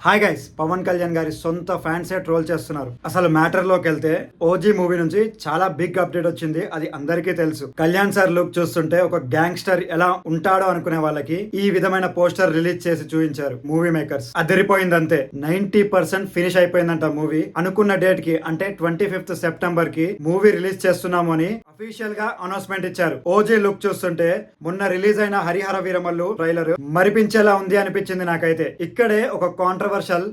Hi guys, Pawan Kalyan గారి సొంత ఫ్యాన్సే troll చేస్తున్నారు. అసలు మ్యాటర్ లోకి వెళ్తే ఓజీ మూవీ నుంచి చాలా బిగ్ అప్డేట్ వచ్చింది. అది అందరికీ తెలుసు. కళ్యాణ్ సార్ లుక్ చూస్తుంటే ఒక గ్యాంగ్స్టర్ ఎలా ఉంటాడో అనుకునే వాళ్ళకి ఈ విధమైన పోస్టర్ రిలీజ్ చేసి చూపించారు మూవీ మేకర్స్. అదిరిపోయిందంతే. 90% ఫినిష్ అయిపోయిందంట మూవీ. అనుకున్న డేట్ కి అంటే 25th సెప్టెంబర్ కి మూవీ రిలీజ్ చేస్తున్నాము అని అఫీషియల్ గా అనౌన్స్మెంట్ ఇచ్చారు. ఓజీ లుక్ చూస్తుంటే మొన్న రిలీజ్ అయిన హరిహర వీరమల్లు ట్రైలర్ మరిపించేలా ఉంది అనిపించింది నాకైతే. ఇక్కడే ఒక కాంట్రవర్షియల్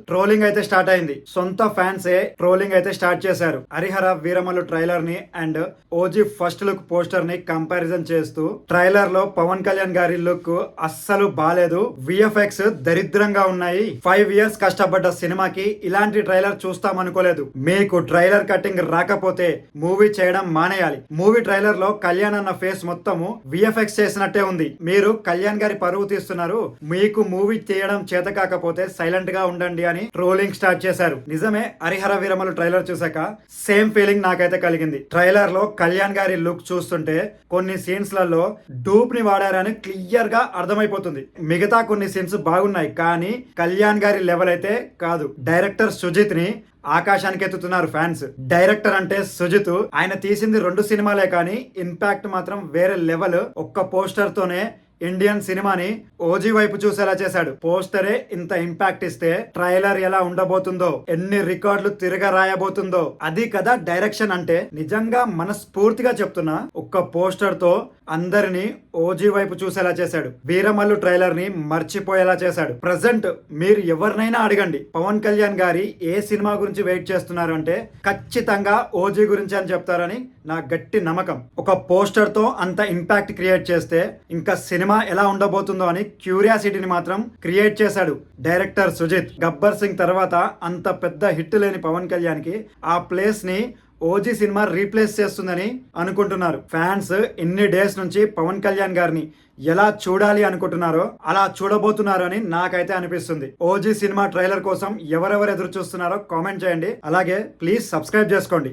ట్రోలింగ్ అయితే స్టార్ట్ అయింది. సొంత ఫ్యాన్స్ ట్రోలింగ్ అయితే స్టార్ట్ చేశారు. హరిహర వీరమల్లు ట్రైలర్ ని and OG first look poster ని కంపారిజన్ చేస్తూ ట్రైలర్ లో పవన్ కళ్యాణ్ గారి లుక్ అస్సలు బాలేదు, విఎఫ్ఎక్స్ దరిద్రంగా ఉన్నాయి, 5 years కష్టపడ్డ సినిమాకి ఇలాంటి ట్రైలర్ చూస్తాం అనుకోలేదు, మీకు ట్రైలర్ కటింగ్ రాకపోతే మూవీ చేయడం మానేయాలి, మూవీ ట్రైలర్ లో కళ్యాణ్ అన్న ఫేస్ మొత్తము విఎఫ్ఎక్స్ చేసినట్టే ఉంది, మీరు కళ్యాణ్ గారి పరువు తీస్తున్నారు, మీకు మూవీ చేయడం చేత కాకపోతే సైలెంట్ గా ఉండండి అని ట్రోలింగ్ స్టార్ట్ చేశారు. నిజమే, హరిహర వీరమలు ట్రైలర్ చూసాక సేమ్ ఫీలింగ్ నాకైతే కలిగింది. ట్రైలర్ లో కళ్యాణ్ గారి లుక్ చూస్తుంటే కొన్ని సీన్స్ లలో డూప్ ని వాడారని క్లియర్ గా అర్థమైపోతుంది. మిగతా కొన్ని సీన్స్ బాగున్నాయి, కానీ కళ్యాణ్ గారి లెవెల్ అయితే కాదు. డైరెక్టర్ సుజిత్ ని ఆకాశానికి ఎత్తుతున్నారు ఫ్యాన్స్. డైరెక్టర్ అంటే సుజిత్, ఆయన తీసింది 2 సినిమాలే కానీ ఇంపాక్ట్ మాత్రం వేరే లెవెల్. ఒక్క పోస్టర్ తోనే ఇండియన్ సినిమాని ఓజీ వైపు చూసేలా చేశాడు. పోస్టరే ఇంత ఇంపాక్ట్ ఇస్తే ట్రైలర్ ఎలా ఉండబోతుందో, ఎన్ని రికార్డులు తిరగ రాయబోతుందో, అది కదా డైరెక్షన్ అంటే. నిజంగా మనస్ఫూర్తిగా చెప్తున్నా, ఒక్క పోస్టర్ తో అందరినీ ఓజీ వైపు చూసేలా చేశాడు. వీరమల్లు ట్రైలర్ ని మర్చిపోయేలా చేశాడు. ప్రజెంట్ మీరు ఎవరినైనా అడగండి, పవన్ కళ్యాణ్ గారి ఏ సినిమా గురించి వెయిట్ చేస్తున్నారు అంటే ఖచ్చితంగా ఓజీ గురించి అని చెప్తారని నా గట్టి నమ్మకం. ఒక పోస్టర్ తో అంత ఇంపాక్ట్ క్రియేట్ చేస్తే ఇంకా సినిమా ఎలా ఉండబోతుందో అని క్యూరియాసిటీని మాత్రం క్రియేట్ చేశాడు డైరెక్టర్ సుజిత్. గబ్బర్ సింగ్ తర్వాత అంత పెద్ద హిట్ లేని పవన్ కళ్యాణ్ కి ఆ ప్లేస్ ని ఓజీ సినిమా రీప్లేస్ చేస్తుందని అనుకుంటున్నారు. ఫ్యాన్స్ ఇన్ని డేస్ నుంచి పవన్ కళ్యాణ్ గారిని ఎలా చూడాలి అనుకుంటున్నారో అలా చూడబోతున్నారు అని నాకైతే అనిపిస్తుంది. ఓజీ సినిమా ట్రైలర్ కోసం ఎవరెవరు ఎదురు చూస్తున్నారో కామెంట్ చేయండి. అలాగే ప్లీజ్ సబ్స్క్రైబ్ చేసుకోండి.